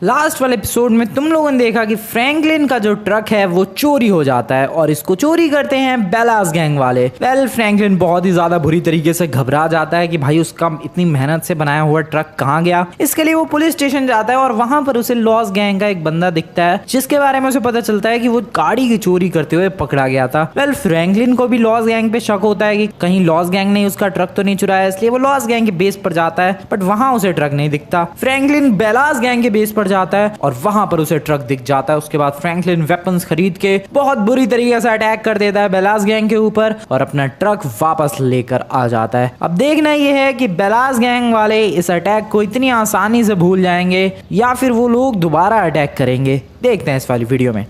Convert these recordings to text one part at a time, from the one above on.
Last वाले episode में तुम लोगों ने देखा कि फ्रैंकलिन का जो ट्रक है वो चोरी हो जाता है और इसको चोरी करते हैं बेलास गैंग वाले। फ्रैंकलिन बहुत ही ज्यादा बुरी तरीके से घबरा जाता है कि भाई उसका इतनी मेहनत से बनाया हुआ ट्रक कहाँ गया। इसके लिए वो पुलिस स्टेशन जाता है और वहां पर उसे लॉस गैंग का एक बंदा दिखता है जिसके बारे में उसे पता चलता है कि वो गाड़ी की चोरी करते हुए पकड़ा गया था। फ्रैंकलिन को भी लॉस गैंग पे शक होता है कि कहीं लॉस गैंग ने उसका ट्रक तो नहीं चुराया, इसलिए वो लॉस गैंग के बेस पर जाता है, बट वहां उसे ट्रक नहीं दिखता। फ्रैंकलिन बेलास गैंग के बेस पर जाता है और वहां पर उसे ट्रक दिख जाता है। उसके बाद फ्रैंकलिन वेपन्स खरीद के बहुत बुरी तरीके से अटैक कर देता है बेलास गैंग के ऊपर और अपना ट्रक वापस लेकर आ जाता है। अब देखना यह है कि बेलास गैंग वाले इस अटैक को इतनी आसानी से भूल जाएंगे या फिर वो लोग दोबारा अटैक करेंगे। देखते हैं इस वाली वीडियो में।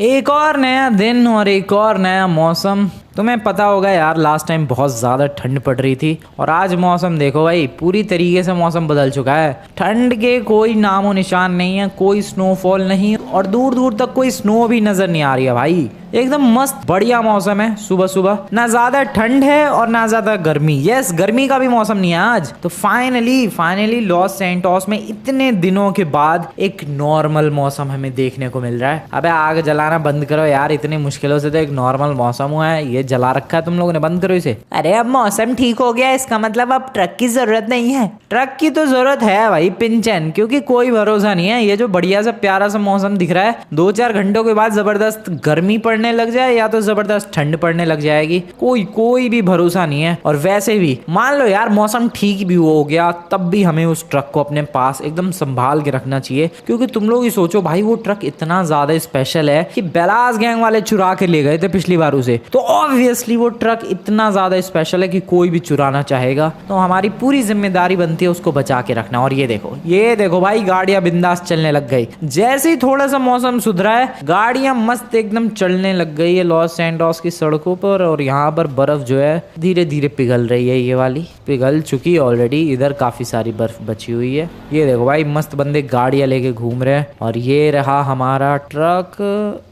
एक और नया दिन और एक और नया मौसम। तुम्हें पता होगा यार, लास्ट टाइम बहुत ज़्यादा ठंड पड़ रही थी और आज मौसम देखो भाई, पूरी तरीके से मौसम बदल चुका है। ठंड के कोई नामो निशान नहीं है, कोई स्नोफॉल नहीं और दूर दूर तक कोई स्नो भी नज़र नहीं आ रही है भाई। एकदम मस्त बढ़िया मौसम है। सुबह सुबह ना ज़्यादा ठंड है और ना ज़्यादा गर्मी। यस, गर्मी का भी मौसम नहीं है आज। तो फाइनली लॉस सैंटोस में इतने दिनों के बाद एक नॉर्मल मौसम हमें देखने को मिल रहा है। अबे आग जलाना बंद करो यार, इतनी मुश्किलों से तो एक नॉर्मल मौसम हुआ है, ये जला रखा है तुम लोगों ने, बंद करो इसे। अरे अब मौसम ठीक हो गया, इसका मतलब अब ट्रक की जरूरत नहीं है। ट्रक की तो जरूरत है भाई पिंचन, क्योंकि कोई भरोसा नहीं है। ये जो बढ़िया सा प्यारा सा मौसम दिख रहा है, 2-4 घंटों के बाद जबरदस्त गर्मी पड़ने लग जाए या तो जबरदस्त ठंड पड़ने लग जाएगी, कोई भी भरोसा नहीं है। और वैसे भी मान लो यार मौसम ठीक भी हो गया, तब भी हमें उस ट्रक को अपने पास एकदम संभाल के रखना चाहिए, क्योंकि तुम लोग ही सोचो भाई, वो ट्रक इतना ज्यादा स्पेशल है कि बेलास गैंग वाले चुरा के ले गए थे पिछली बार उसे, तो ऑब्वियसली वो ट्रक इतना ज्यादा स्पेशल है कि कोई भी चुराना चाहेगा, तो हमारी पूरी जिम्मेदारी बनती है उसको बचा के रखना। और ये देखो भाई, गाड़ियां बिंदास चलने लग गई। जैसे ही थोड़ा सा मौसम सुधरा है, गाड़ियां मस्त एकदम चलने लग गई है लॉस सैंटोस की सड़कों पर। और यहाँ पर बर्फ जो है धीरे धीरे पिघल रही है, ये वाली पिघल चुकी ऑलरेडी। इधर काफी सारी बर्फ बची हुई है। ये देखो भाई, मस्त बंदे गाड़ियां लेके घूम रहे हैं। और ये रहा हमारा ट्रक।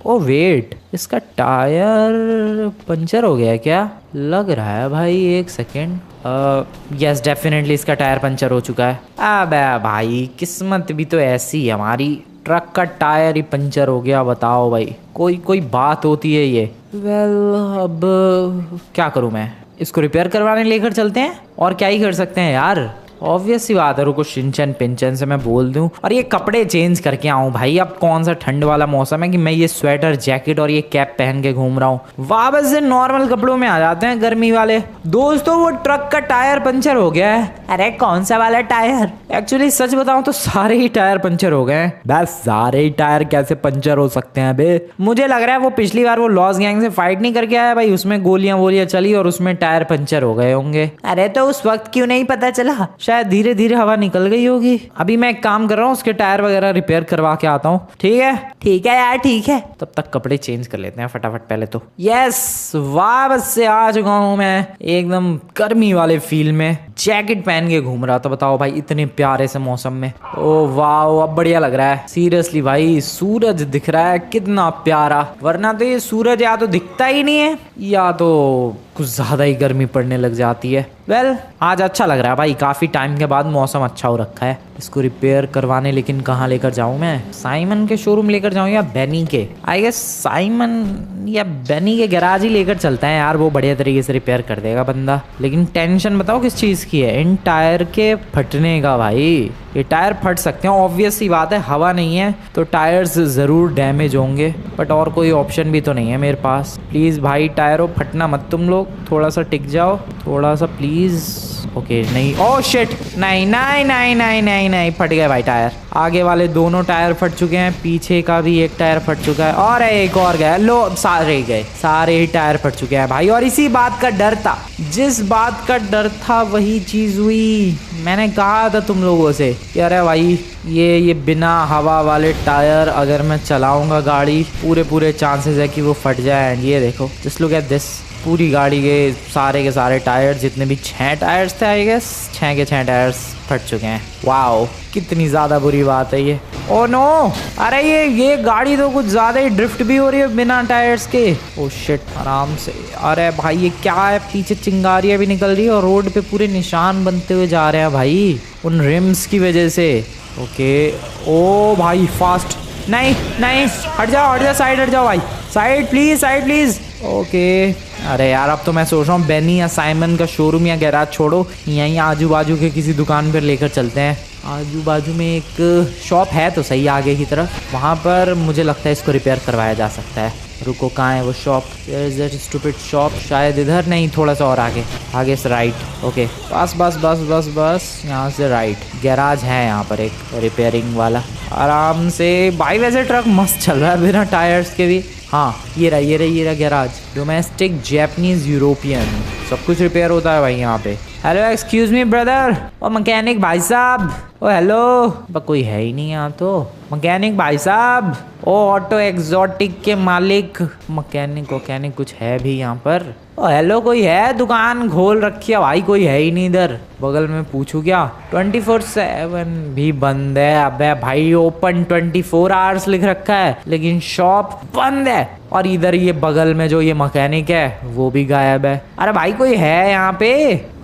ओ वेट, इसका टायर पंचर हो गया है क्या? लग रहा है भाई, एक सेकेंड। यस, डेफिनेटली इसका टायर पंचर हो चुका है। अबे भाई, किस्मत भी तो ऐसी है हमारी, ट्रक का टायर ही पंचर हो गया। बताओ भाई, कोई बात होती है ये। अब क्या करूं मैं? इसको रिपेयर करवाने लेकर चलते हैं, और क्या ही कर सकते हैं यार। ऑब्वियस सी बात है, रुको शिनचैन पिंचन से मैं बोल दूं और ये कपड़े चेंज करके आऊं भाई। अब कौन सा ठंड वाला मौसम है कि मैं ये स्वेटर जैकेट और ये कैप पहन के घूम रहा हूं। वापस से नॉर्मल कपड़ों में आ जाते हैं गर्मी वाले। दोस्तों, वो ट्रक का टायर पंचर हो गया है। अरे कौन सा वाला टायर? एक्चुअली सच बताऊं तो सारे ही टायर पंचर हो गए हैं। बस सारे ही टायर कैसे पंचर हो सकते हैं बे? मुझे लग रहा है वो पिछली बार वो लॉस गैंग से फाइट नहीं करके आया भाई, उसमें गोलियां वोलियां चली और उसमें टायर पंचर हो गए होंगे। अरे तो उस वक्त क्यों नहीं पता चला? शायद धीरे धीरे हवा निकल गई होगी। अभी मैं एक काम कर रहा हूँ, उसके टायर वगैरह रिपेयर करवा के आता हूँ। ठीक है यार, ठीक है। तब तक कपड़े चेंज कर लेते हैं फटाफट पहले तो। यस, वापस से आ चुका हूँ मैं एकदम गर्मी वाले फील में। जैकेट पहन के घूम रहा था, बताओ भाई, इतने प्यारे से मौसम में। ओ वाह, अब बढ़िया लग रहा है सीरियसली भाई। सूरज दिख रहा है कितना प्यारा, वरना तो ये सूरज या तो दिखता ही नहीं है या तो कुछ ज्यादा ही गर्मी पड़ने लग जाती है। वेल, आज अच्छा लग रहा है भाई, काफी टाइम के बाद मौसम अच्छा हो रखा है। इसको रिपेयर करवाने लेकिन कहाँ लेकर जाऊं मैं? साइमन के शोरूम लेकर जाऊं या बेनी के? आई गेस साइमन या बेनी के गैराज ही लेकर चलते हैं यार, वो बढ़िया तरीके से रिपेयर कर देगा बंदा। लेकिन टेंशन बताओ किस चीज की है? इन टायर के फटने का भाई। ये टायर फट सकते हैं, ऑब्वियस सी बात है, हवा नहीं है तो टायर्स जरूर डैमेज होंगे, बट और कोई ऑप्शन भी तो नहीं है मेरे पास। प्लीज भाई टायरों, फटना मत तुम लोग, थोड़ा सा टिक जाओ, थोड़ा सा प्लीज। ओके, नहीं, ओह शिट, नहीं, फट गए भाई टायर। आगे वाले दोनों टायर फट चुके हैं, पीछे का भी एक टायर फट चुका है और एक और गया। लो, सारे ही टायर फट चुके हैं भाई। और इसी बात का डर था, जिस बात का डर था वही चीज हुई। मैंने कहा था तुम लोगों से कि अरे भाई, ये बिना हवा वाले टायर अगर मैं चलाऊंगा गाड़ी, पूरे चांसेस है कि वो फट जाए। एंड ये देखो, जस्ट लुक एट दिस, पूरी गाड़ी के सारे टायर, जितने भी 6 टायर्स थे आई गेस, 6 के 6 टायर्स फट चुके हैं। वाओ, कितनी ज़्यादा बुरी बात है ये। ओ नो, अरे ये गाड़ी तो कुछ ज़्यादा ही ड्रिफ्ट भी हो रही है बिना टायर्स के। ओ शिट, आराम से। अरे भाई ये क्या है? पीछे चिंगारियाँ भी निकल रही है और रोड पे पूरे निशान बनते हुए जा रहे हैं भाई, उन रिम्स की वजह से। ओके। ओ भाई फास्ट, नहीं नहीं, हट जाओ साइड, हट जाओ भाई, side please, side please. Okay. अरे यार अब तो मैं सोच रहा हूँ बेनी या साइमन का शोरूम या गैराज छोड़ो, यहीं आजू बाजू के किसी दुकान पर लेकर चलते हैं। आजू बाजू में एक शॉप है तो सही आगे की तरफ, वहाँ पर मुझे लगता है इसको रिपेयर करवाया जा सकता है। रुको, कहाँ है वो शॉप? स्टूपिड शॉप, शायद इधर नहीं, थोड़ा सा और आगे से राइट। ओके, बस बस बस बस बस, यहाँ से राइट। गैराज है यहाँ पर एक रिपेयरिंग वाला, आराम से। भाई वैसे ट्रक मस्त चल रहा है बिना टायर्स के भी। हाँ, ये रहा गैराज। डोमेस्टिक, जैपनीज, यूरोपियन, सब कुछ रिपेयर होता है भाई यहाँ पे। हेलो एक्सक्यूज मी ब्रदर, ओ मैकेनिक भाई साहब, ओ हेलो। कोई है ही नहीं यहाँ तो। मैकेनिक भाई साहब, ओ ऑटो एक्सोटिक के मालिक, मैकेनिक कुछ है भी यहाँ पर? ओ हेलो, कोई है? दुकान खोल रखी है भाई, कोई है ही नहीं इधर। बगल में पूछूं क्या? 24/7 भी बंद है। अबे भाई ओपन 24 आवर्स लिख रखा है, लेकिन शॉप बंद है। और इधर ये बगल में जो ये मैकेनिक है वो भी गायब है। अरे भाई कोई है यहाँ पे?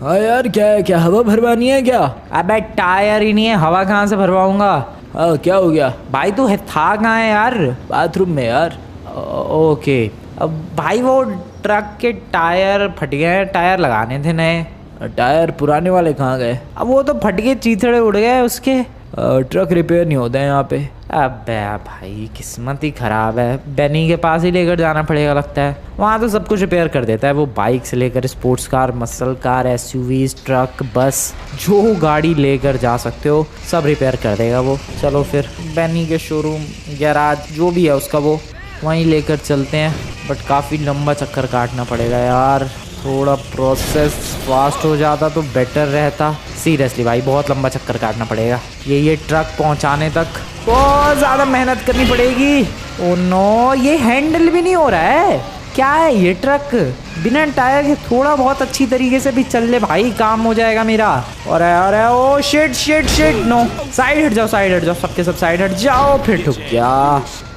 हाँ यार, क्या हवा भरवानी है क्या? अबे टायर ही नहीं है, हवा कहाँ से भरवाऊंगा? हाँ, क्या हो गया? भाई तू है था कहाँ है यार? बाथरूम में यार। ओके। अब भाई वो ट्रक के टायर फट गए हैं, टायर लगाने थे नए। टायर पुराने वाले कहाँ गए? अब वो तो फट गए, चीथड़े उड़ गए उसके। ट्रक रिपेयर नहीं होता है यहाँ पे। अबे भाई किस्मत ही खराब है, बेनी के पास ही लेकर जाना पड़ेगा लगता है। वहाँ तो सब कुछ रिपेयर कर देता है वो, बाइक से लेकर sports car, muscle car, SUVs, truck, बस, जो गाड़ी लेकर जा सकते हो सब रिपेयर कर देगा वो। चलो फिर बेनी के शोरूम, गैराज, जो भी है उसका, वो वहीं लेकर चलते हैं। बट काफ़ी लंबा चक्कर काटना पड़ेगा यार, थोड़ा प्रोसेस फास्ट हो जाता तो बेटर रहता। सीरियसली भाई बहुत लंबा चक्कर काटना पड़ेगा, ये ट्रक पहुंचाने तक बहुत ज़्यादा मेहनत करनी पड़ेगी। ओ नो, ये हैंडल भी नहीं हो रहा है, क्या है ये ट्रक? बिना टायर के थोड़ा बहुत अच्छी तरीके से भी चल ले भाई, काम हो जाएगा मेरा। और अरे oh shit shit shit, no, side हट जाओ, सबके सब साइड हट जाओ। फिर ठुक गया।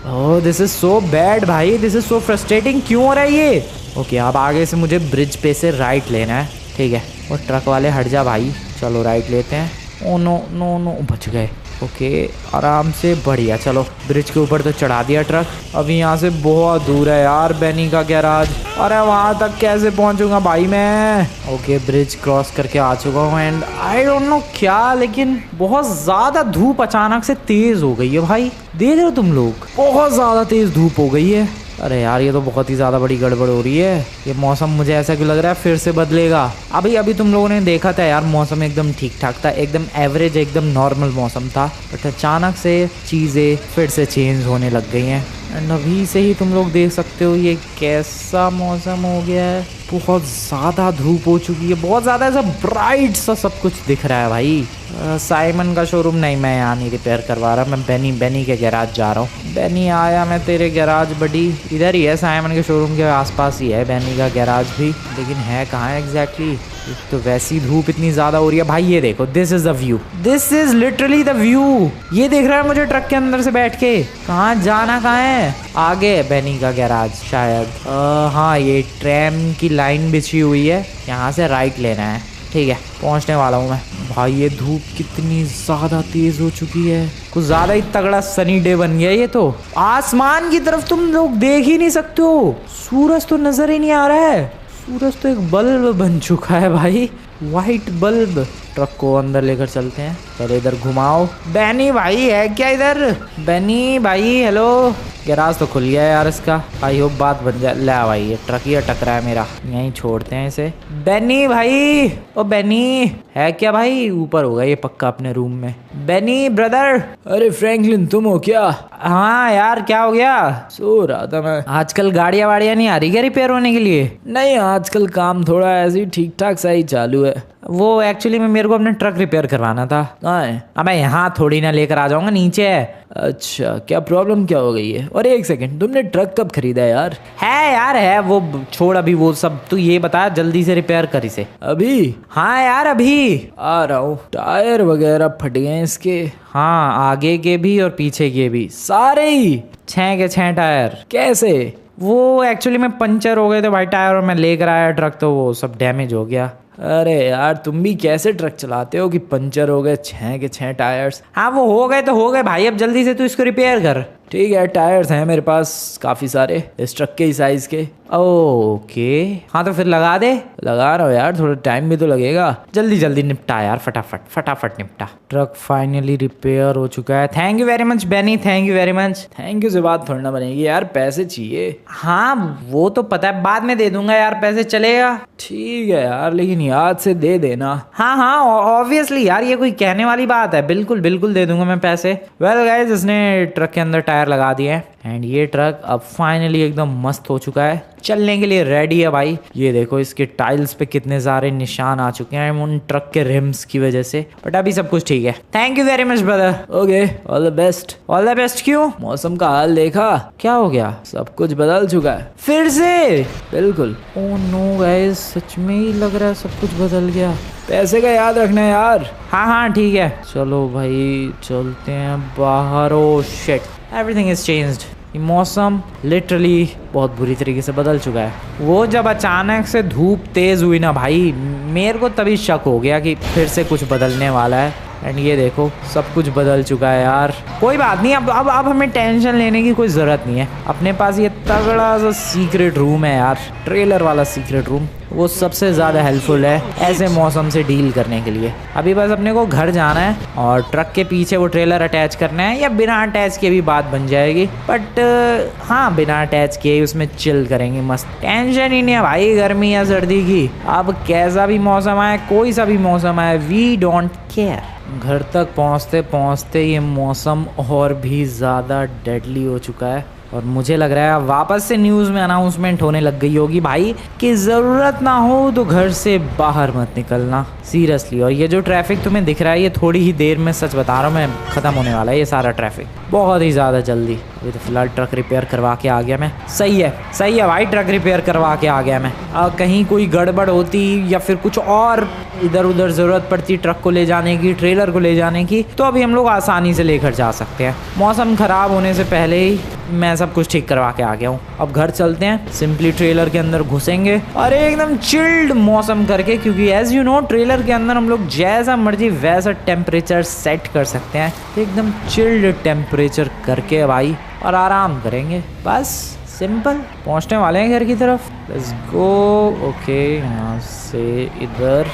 Oh this is so bad भाई, दिस इज सो फ्रस्ट्रेटिंग। क्यों हो रहा है ये? ओके, अब आगे से मुझे ब्रिज पे से राइट लेना है, ठीक है। और ट्रक वाले हट जा भाई, चलो राइट लेते हैं। ओ नो नो नो, बच गए। ओके, आराम से, बढ़िया। चलो ब्रिज के ऊपर तो चढ़ा दिया ट्रक। अभी यहाँ से बहुत दूर है यार बेनी का गैराज। अरे वहाँ तक कैसे पहुँचूंगा भाई मैं? ओके, ब्रिज क्रॉस करके आ चुका हूँ एंड आई डोंट नो क्या, लेकिन बहुत ज़्यादा धूप अचानक से तेज़ हो गई है भाई। देख रहे हो तुम लोग, बहुत ज़्यादा तेज़ धूप हो गई है। अरे यार ये तो बहुत ही ज़्यादा बड़ी गड़बड़ हो रही है। ये मौसम मुझे ऐसा क्यों लग रहा है फिर से बदलेगा। अभी तुम लोगों ने देखा था यार, मौसम एकदम ठीक ठाक था, एकदम एवरेज, एकदम नॉर्मल मौसम था। बट अचानक से चीज़ें फिर से चेंज होने लग गई हैं। एंड अभी से ही तुम लोग देख सकते हो ये कैसा मौसम हो गया है। बहुत ज़्यादा धूप हो चुकी है, बहुत ज़्यादा ऐसा ब्राइट सा सब कुछ दिख रहा है भाई। साइमन का शोरूम नहीं, मैं यहाँ नहीं रिपेयर करवा रहा, मैं बेनी के गैराज जा रहा हूँ। बेनी आया मैं तेरे गैराज बडी, इधर ही है, साइमन के शोरूम के आसपास ही है बेनी का गैराज भी, लेकिन है कहाँ एग्जैक्टली? तो वैसी धूप इतनी ज़्यादा हो रही है भाई। ये देखो, this is the view, this is literally the view. ये देख रहा है मुझे ट्रक के अंदर से बैठ के। कहाँ जाना, कहाँ है? आगे है बेनी का गैराज शायद। हाँ, ये ट्रैम की लाइन बिछी हुई है, यहाँ से राइट लेना है, ठीक है। पहुँचने वाला हूँ मैं। भाई ये धूप कितनी ज़्यादा तेज़ हो चुकी है, कुछ ज़्यादा ही तगड़ा सनी डे बन गया ये तो। आसमान की तरफ तुम लोग देख ही नहीं सकते हो, सूरज तो नज़र ही नहीं आ रहा है। सूरज तो एक बल्ब बन चुका है भाई, वाइट बल्ब। ट्रक को अंदर लेकर चलते हैं, पहले इधर घुमाओ। बेनी भाई है क्या इधर? बेनी भाई हेलो। गैराज तो खुल गया है यार इसका, आई होप बात बन जाए। ले भाई ये ट्रक ही अटक रहा है मेरा, यहीं छोड़ते हैं इसे। बेनी भाई, ओ बेनी है क्या भाई? ऊपर होगा ये पक्का अपने रूम में। बेनी ब्रदर। अरे फ्रैंकलिन, तुम हो क्या? हाँ यार, क्या हो गया? सो रहा था मैं। आजकल गाड़ियाँ वाड़ियाँ नहीं आ रही क्या रिपेयर होने के लिए? नहीं, आजकल काम थोड़ा ऐसे ही ठीक ठाक सा ही चालू है। वो एक्चुअली में मेरे को अपना ट्रक रिपेयर करवाना था। कहाँ है? अब मैं यहाँ थोड़ी ना लेकर आ जाऊंगा, नीचे है। अच्छा, क्या प्रॉब्लम क्या हो गई है? और एक सेकंड, तुमने ट्रक कब खरीदा है यार? है यार, है वो, छोड़ अभी वो सब, तू ये बता जल्दी से रिपेयर कर इसे। अभी? हाँ यार अभी आ रहा हूँ। टायर वगैरह फट गए हैं इसके। हाँ, आगे के भी और पीछे के भी, सारे ही? 6 के 6 टायर। कैसे? वो एक्चुअली में पंचर हो गए थे भाई टायर, और मैं लेकर आया ट्रक तो वो सब डैमेज हो गया। अरे यार तुम भी कैसे ट्रक चलाते हो कि पंचर हो गए 6 के 6 टायर्स। हाँ वो हो गए तो हो गए भाई, अब जल्दी से तू इसको रिपेयर कर। ठीक है, टायर्स हैं मेरे पास काफ़ी सारे इस ट्रक के ही साइज़ के। ओके हाँ तो फिर लगा दे। लगा रहा हूँ यार, थोड़ा टाइम भी तो लगेगा। जल्दी जल्दी निपटा यार, फटाफट फटाफट निपटा। ट्रक फाइनली रिपेयर हो चुका है। Thank you very much Benny, thank you very much. Thank you से बात थोड़ी ना बनेगी यार, पैसे चाहिए। हाँ वो तो पता है, बाद में दे दूंगा यार, पैसे चलेगा। ठीक है यार, लेकिन याद से दे देना। हाँ हाँ ऑब्वियसली यार, ये कोई कहने वाली बात है, बिल्कुल बिल्कुल दे दूंगा मैं पैसे। वेल गाइस, इसने ट्रक के अंदर टायर लगा दिए हैं एंड ये ट्रक अब फाइनली एकदम मस्त हो चुका है, चलने के लिए रेडी है भाई। ये देखो इसके टाइल्स पे कितने सारे निशान आ चुके हैं उन ट्रक के रिम्स की वजह से, बट अभी सब कुछ ठीक है। Thank you very much brother. Okay, all the best. All the best क्यों? मौसम का हाल देखा? क्या हो गया? सब कुछ बदल चुका है फिर से? बिल्कुल। ओह नो गाइस, सच में ही लग रहा है सब कुछ बदल गया। पैसे का याद रखना है यार। हाँ हाँ ठीक है, चलो भाई चलते हैं बाहर। Oh shit, everything is changed. ये मौसम लिटरली बहुत बुरी तरीके से बदल चुका है। वो जब अचानक से धूप तेज हुई ना भाई, मेरे को तभी शक हो गया कि फिर से कुछ बदलने वाला है। एंड ये देखो सब कुछ बदल चुका है यार। कोई बात नहीं, अब हमें टेंशन लेने की कोई ज़रूरत नहीं है। अपने पास ये तगड़ा सा सीक्रेट रूम है यार, ट्रेलर वाला सीक्रेट रूम, वो सबसे ज़्यादा हेल्पफुल है ऐसे मौसम से डील करने के लिए। अभी बस अपने को घर जाना है और ट्रक के पीछे वो ट्रेलर अटैच करना है, या बिना अटैच के भी बात बन जाएगी, बट हाँ बिना अटैच किए उसमें चिल करेंगे मस्त। टेंशन ही नहीं है भाई गर्मी या सर्दी की। अब कैसा भी मौसम आए, कोई सा भी मौसम आए, वी डोंट केयर। घर तक पहुंचते पहुंचते ये मौसम और भी ज़्यादा डेडली हो चुका है और मुझे लग रहा है वापस से न्यूज़ में अनाउंसमेंट होने लग गई होगी भाई कि ज़रूरत ना हो तो घर से बाहर मत निकलना, सीरियसली। और ये जो ट्रैफिक तुम्हें दिख रहा है, ये थोड़ी ही देर में, सच बता रहा हूँ मैं, ख़त्म होने वाला है ये सारा ट्रैफिक, बहुत ही ज़्यादा जल्दी। अभी तो फिलहाल ट्रक रिपेयर करवा के आ गया मैं। सही है भाई, ट्रक रिपेयर करवा के आ गया मैं। कहीं कोई गड़बड़ होती या फिर कुछ और इधर उधर ज़रूरत पड़ती ट्रक को ले जाने की, ट्रेलर को ले जाने की, तो अभी हम लोग आसानी से लेकर जा सकते हैं। मौसम ख़राब होने से पहले ही मैं सब कुछ ठीक करवा के आ गया हूँ। अब घर चलते हैं, सिंपली ट्रेलर के अंदर घुसेंगे और एकदम चिल्ड मौसम करके, क्योंकि एज यू नो ट्रेलर के अंदर हम लोग जैसा मर्जी वैसा टेम्परेचर सेट कर सकते हैं। एकदम चिल्ड टेम्परेचर करके भाई और आराम करेंगे, बस सिंपल। पहुंचने वाले हैं घर की तरफ, लेट्स गो। ओके, यहाँ से इधर,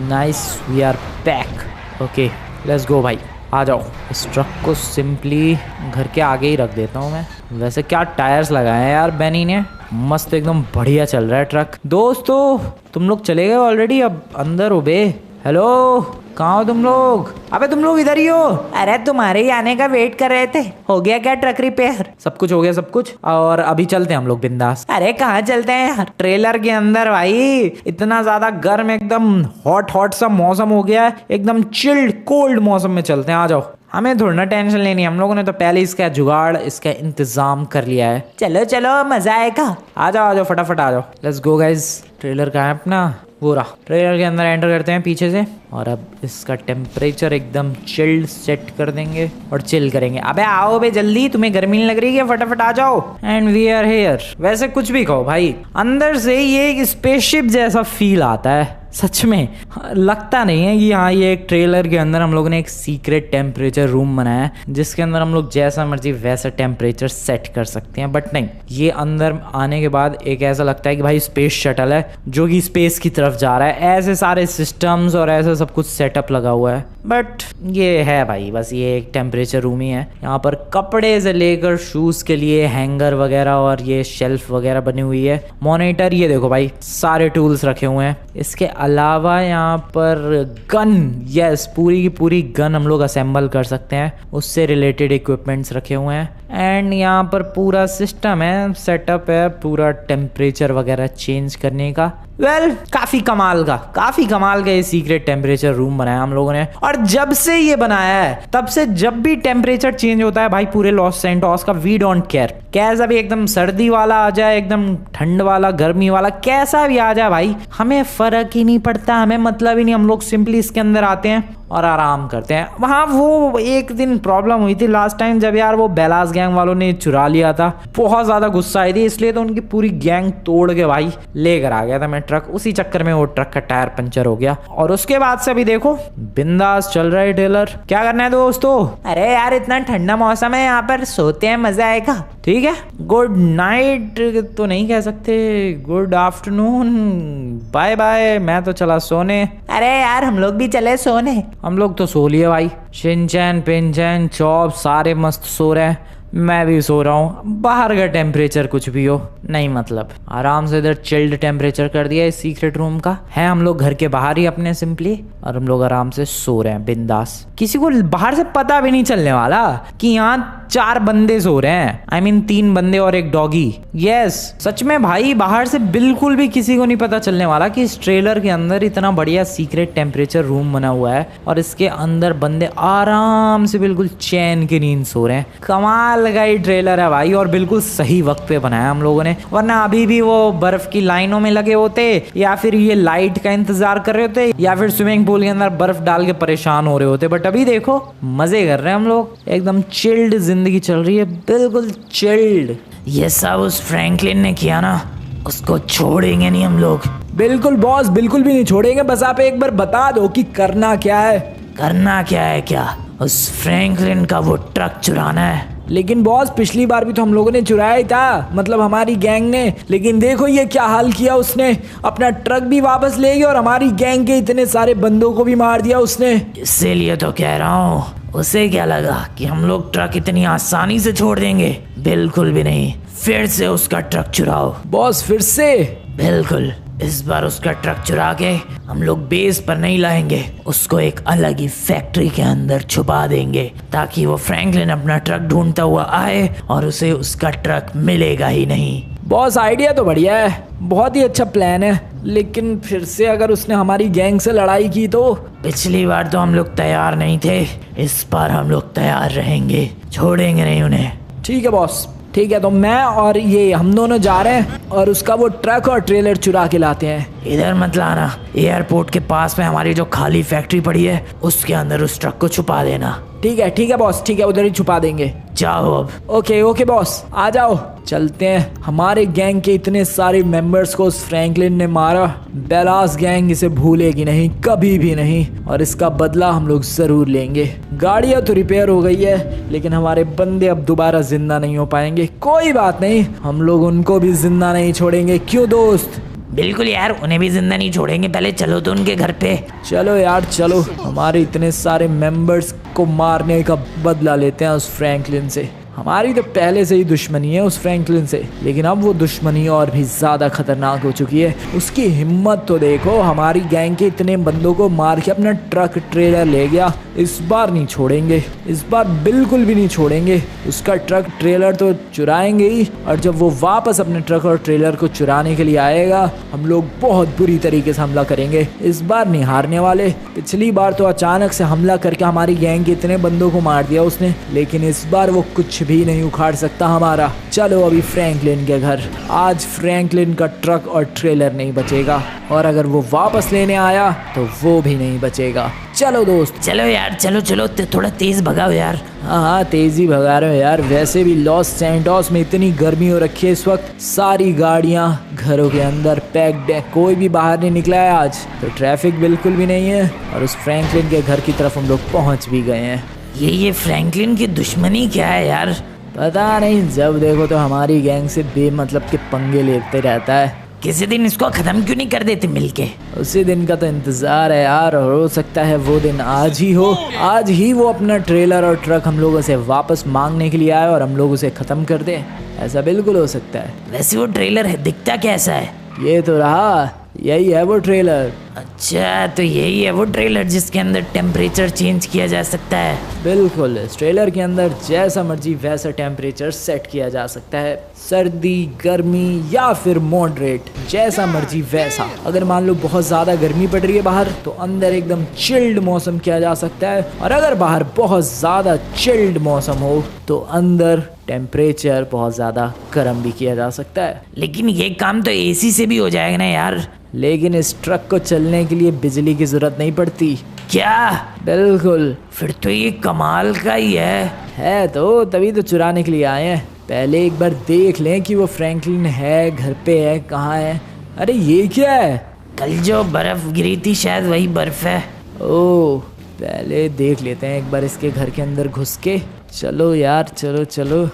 nice, we are back. Okay let's go भाई, आ जाओ। इस ट्रक को सिंपली घर के आगे ही रख देता हूँ मैं। वैसे क्या टायर्स लगाए हैं यार बेनी ने, मस्त एकदम बढ़िया चल रहा है ट्रक। दोस्तों तुम लोग चले गए ऑलरेडी? अब अंदर हो बे। हेलो, कहाँ हो तुम लोग? अबे तुम लोग इधर ही हो? अरे तुम्हारे ही आने का वेट कर रहे थे। हो गया क्या ट्रक रिपेयर? सब कुछ हो गया, सब कुछ। और अभी चलते हैं हम लोग बिंदास। अरे कहाँ चलते हैं यार, ट्रेलर के अंदर भाई। इतना ज्यादा गर्म, एकदम हॉट सा मौसम हो गया है, एकदम चिल्ड कोल्ड मौसम में चलते हैं। आ जाओ, हमें थोड़ा ना टेंशन लेनी है, हम लोगों ने तो पहले इसका जुगाड़, इसका इंतजाम कर लिया है। चलो चलो मजा आएगा। आ जाओ फटाफट आ जाओ, लेट्स गो गाइस। ट्रेलर कहाँ है अपना? वो रहा। ट्रेलर के अंदर एंटर करते हैं पीछे से और अब इसका टेम्परेचर एकदम चिल्ड सेट कर देंगे और चिल करेंगे। अबे आओ बे जल्दी, तुम्हें गर्मी नहीं लग रही है? फटाफट आ जाओ। And we are here. वैसे कुछ भी कहो भाई, अंदर से ये एक स्पेसशिप जैसा फील आता है सच में। लगता नहीं है कि हाँ ये एक ट्रेलर के अंदर हम लोगों ने एक सीक्रेट टेम्परेचर रूम बनाया है जिसके अंदर हम लोग जैसा मर्जी वैसा टेम्परेचर सेट कर सकते हैं, बट नहीं, ये अंदर आने के बाद एक ऐसा लगता है कि भाई स्पेस शटल है जो कि स्पेस की तरफ जा रहा है। ऐसे सारे सिस्टम्स और ऐसा सब कुछ सेटअप लगा हुआ है, बट ये है भाई बस ये एक टेम्परेचर रूम ही है। यहाँ पर कपड़े से लेकर शूज के लिए हैंगर वगैरह और ये शेल्फ वगैरह बनी हुई है। मॉनिटर, ये देखो भाई सारे टूल्स रखे हुए हैं। इसके अलावा यहाँ पर गन, यस, पूरी की पूरी गन हम लोग असेंबल कर सकते हैं, उससे रिलेटेड इक्विपमेंट्स रखे हुए हैं। एंड यहाँ पर पूरा सिस्टम है, सेटअप है पूरा टेम्परेचर वगैरह चेंज करने का। काफी कमाल का ये सीक्रेट टेम्परेचर रूम बनाया हम लोगों ने। और जब से ये बनाया है तब से जब भी टेम्परेचर चेंज होता है भाई पूरे लॉस सैंटोस का, वी डोंट केयर। कैसा भी, एकदम सर्दी वाला आ जाए, एकदम ठंड वाला, गर्मी वाला, कैसा भी आ जाए भाई, हमें फर्क ही नहीं पड़ता, हमें मतलब ही नहीं। हम लोग सिंपली इसके अंदर आते हैं और आराम करते हैं। वहाँ वो एक दिन प्रॉब्लम हुई थी लास्ट टाइम, जब यार वो बेलास गैंग वालों ने चुरा लिया था। बहुत ज़्यादा गुस्सा आई थी, इसलिए तो उनकी पूरी गैंग तोड़ के भाई लेकर आ गया था मैं ट्रक। उसी चक्कर में वो ट्रक का टायर पंचर हो गया और उसके बाद से अभी देखो बिंदास चल रहा है टेलर। क्या करना है दोस्तों? अरे यार इतना ठंडा मौसम है, यहाँ पर सोते हैं, मजा आएगा। ठीक है, गुड नाइट तो नहीं कह सकते, गुड आफ्टरनून, बाय बाय। मैं तो चला सोने। अरे यार हम लोग भी चले सोने। हम लोग तो सो लिए भाई, शिनचैन पिनचैन चॉप सारे मस्त सो रहे हैं, मैं भी सो रहा हूँ। बाहर का टेम्परेचर कुछ भी हो नहीं, मतलब आराम से इधर चिल्ड टेम्परेचर कर दिया इस सीक्रेट रूम का है। हम लोग घर के बाहर ही अपने सिंपली, और हम लोग आराम से सो रहे हैं बिंदास। किसी को बाहर से पता भी नहीं चलने वाला कि यहाँ 4 बंदे सो रहे हैं। I mean 3 बंदे और एक डॉगी। यस सच में भाई, बाहर से बिल्कुल भी किसी को नहीं पता चलने वाला कि इस ट्रेलर के अंदर इतना बढ़िया सीक्रेट टेम्परेचर रूम बना हुआ है और इसके अंदर बंदे आराम से बिल्कुल चैन की नींद सो रहे हैं। कमाल का ही ट्रेलर है भाई, और बिल्कुल सही वक्त पे बनाया हम लोगों ने, वरना अभी भी वो बर्फ की लाइनों में लगे होते, या फिर ये लाइट का इंतजार कर रहे होते, या फिर स्विमिंग पूल के अंदर बर्फ डाल के परेशान हो रहे होते। बट अभी देखो मजे कर रहे हैं हम लोग, एकदम चिल्ड जिंदगी चल रही है, बिल्कुल चिल्ड। ये सब उस फ्रैंकलिन ने किया ना, उसको छोड़ेंगे नहीं हम लोग। बिल्कुल बॉस, बिल्कुल भी नहीं छोड़ेंगे। बस आप एक बार बता दो कि करना क्या है। करना क्या है? क्या उस फ्रैंकलिन का वो ट्रक चुराना है। लेकिन बॉस पिछली बार भी तो हम लोगों ने चुराया ही था, मतलब हमारी गैंग ने। लेकिन देखो ये क्या हाल किया उसने, अपना ट्रक भी वापस ले गया और हमारी गैंग के इतने सारे बंदों को भी मार दिया उसने। इसीलिए तो कह रहा हूँ, उसे क्या लगा कि हम लोग ट्रक इतनी आसानी से छोड़ देंगे? बिल्कुल भी नहीं। फिर से उसका ट्रक चुराओ बॉस, फिर से? बिल्कुल, इस बार उसका ट्रक चुरा के हम लोग बेस पर नहीं लाएंगे, उसको एक अलग ही फैक्ट्री के अंदर छुपा देंगे, ताकि वो फ्रैंकलिन अपना ट्रक ढूंढता हुआ आए और उसे उसका ट्रक मिलेगा ही नहीं। बॉस आइडिया तो बढ़िया है, बहुत ही अच्छा प्लान है। लेकिन फिर से अगर उसने हमारी गैंग से लड़ाई की तो? पिछली बार तो हम लोग तैयार नहीं थे, इस बार हम लोग तैयार रहेंगे, छोड़ेंगे नहीं उन्हें। ठीक है बॉस, ठीक है। तो मैं और ये हम दोनों जा रहे हैं और उसका वो ट्रक और ट्रेलर चुरा के लाते हैं। इधर मत लाना, एयरपोर्ट के पास में हमारी जो खाली फैक्ट्री पड़ी है उसके अंदर उस ट्रक को छुपा देना। ठीक है बॉस, ठीक है, उधर ही छुपा देंगे। जाओ अब। ओके बॉस, आ जाओ, चलते हैं। हमारे गैंग के इतने सारे मेंबर्स को उस फ्रैंकलिन ने मारा, बेलास गैंग इसे भूलेगी नहीं, कभी भी नहीं, और इसका बदला हम लोग जरूर लेंगे। गाड़ियां तो रिपेयर हो गई है, लेकिन हमारे बंदे अब दोबारा जिंदा नहीं हो पाएंगे। कोई बात नहीं, हम लोग उनको भी जिंदा नहीं छोड़ेंगे, क्यों दोस्त? बिल्कुल यार, उन्हें भी जिंदा नहीं छोड़ेंगे। पहले चलो तो उनके घर पे। चलो यार चलो, हमारे इतने सारे मेंबर्स को मारने का बदला लेते हैं उस फ्रैंकलिन से। हमारी तो पहले से ही दुश्मनी है उस फ्रैंकलिन से, लेकिन अब वो दुश्मनी और भी ज़्यादा खतरनाक हो चुकी है। उसकी हिम्मत तो देखो, हमारी गैंग के इतने बंदों को मार के अपना ट्रक ट्रेलर ले गया। इस बार नहीं छोड़ेंगे, इस बार बिल्कुल भी नहीं छोड़ेंगे। उसका ट्रक ट्रेलर तो चुराएंगे ही, और जब वो वापस अपने ट्रक और ट्रेलर को चुराने के लिए आएगा, हम लोग बहुत बुरी तरीके से हमला करेंगे। इस बार नहीं हारने वाले। पिछली बार तो अचानक से हमला करके हमारी गैंग के इतने बंदों को मार दिया उसने, लेकिन इस बार वो कुछ भी नहीं उखाड़ सकता हमारा। चलो अभी फ्रैंकलिन के घर। आज फ्रैंकलिन का ट्रक और ट्रेलर नहीं बचेगा, और अगर वो वापस लेने आया तो वो भी नहीं बचेगा। चलो दोस्त। चलो यार, चलो चलो, थोड़ा तेज भगाओ यार। हाँ तेजी भगा रहे हो यार। वैसे भी लॉस सैंटोस में इतनी गर्मी हो रखी है इस वक्त, सारी गाड़ियाँ घरों के अंदर पैक्ड है, कोई भी बाहर नहीं निकला है आज, तो ट्रैफिक बिल्कुल भी नहीं है, और उस फ्रैंकलिन के घर की तरफ हम लोग पहुँच भी गए हैं। ये फ्रैंकलिन की दुश्मनी क्या है यार? पता नहीं, जब देखो तो हमारी गैंग से बेमतलब के पंगे लेते रहता है। किसी दिन इसको खत्म क्यों नहीं कर देते मिलके? उसी दिन का तो इंतजार है यार, और हो सकता है वो दिन आज ही हो। आज ही वो अपना ट्रेलर और ट्रक हम लोगों से वापस मांगने के लिए आए और हम लोग उसे खत्म कर दें। ऐसा बिल्कुल हो सकता है। वैसे वो ट्रेलर है, दिखता कैसा है? ये तो रहा, यही है वो ट्रेलर। अच्छा, तो यही है वो ट्रेलर जिसके अंदर टेम्परेचर चेंज किया जा सकता है? बिल्कुल, इस ट्रेलर के अंदर जैसा मर्जी वैसा टेम्परेचर सेट किया जा सकता है, सर्दी, गर्मी या फिर मॉडरेट, जैसा मर्जी वैसा। अगर मान लो बहुत ज़्यादा गर्मी पड़ रही है बाहर, तो अंदर एकदम चिल्ड मौसम किया जा सकता है, और अगर बाहर बहुत ज़्यादा चिल्ड मौसम हो तो अंदर टेम्परेचर बहुत ज़्यादा गर्म भी किया जा सकता है। लेकिन ये काम तो एसी से भी हो जाएगा ना यार? लेकिन इस ट्रक को चलने के लिए बिजली की ज़रूरत नहीं पड़ती। क्या? बिल्कुल फिर तो ये कमाल का ही है। तो तभी तो चुराने के लिए आए हैं। पहले एक बार देख लें कि वो फ्रैंकलिन है, घर पे है, कहाँ है। अरे ये क्या है? कल जो बर्फ गिरी थी शायद वही बर्फ है। ओह, पहले देख लेते हैं एक बार इसके घर के अंदर घुस के। चलो यार, चलो चलो,